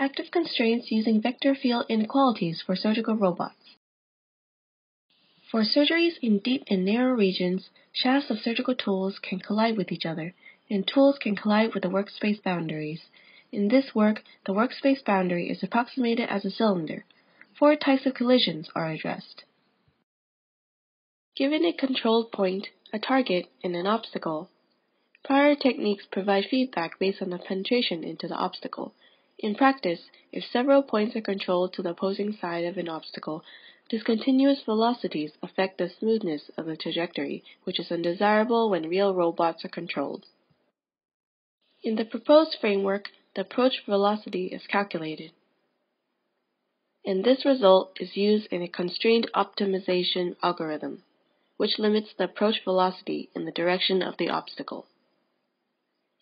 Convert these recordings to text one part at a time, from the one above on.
Active constraints using vector field inequalities for surgical robots. For surgeries in deep and narrow regions, shafts of surgical tools can collide with each other, and tools can collide with the workspace boundaries. In this work, the workspace boundary is approximated as a cylinder. 4 types of collisions are addressed. Given a controlled point, a target, and an obstacle, prior techniques provide feedback based on the penetration into the obstacle. In practice, if several points are controlled to the opposing side of an obstacle, discontinuous velocities affect the smoothness of the trajectory, which is undesirable when real robots are controlled. In the proposed framework, the approach velocity is calculated, and this result is used in a constrained optimization algorithm, which limits the approach velocity in the direction of the obstacle.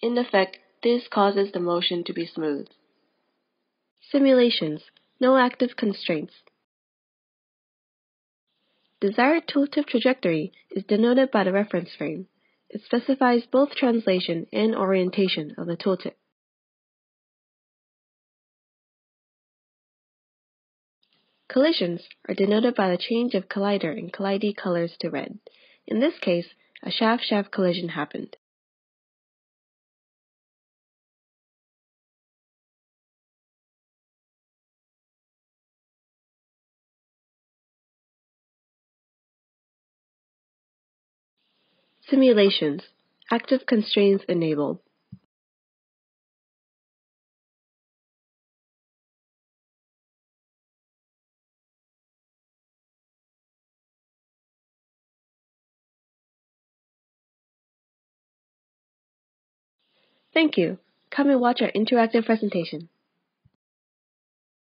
In effect, this causes the motion to be smooth. Simulations. No active constraints. Desired tooltip trajectory is denoted by the reference frame. It specifies both translation and orientation of the tooltip. Collisions are denoted by the change of collider and collidee colors to red. In this case, a shaft-shaft collision happened. Simulations. Active constraints enabled. Thank you. Come and watch our interactive presentation.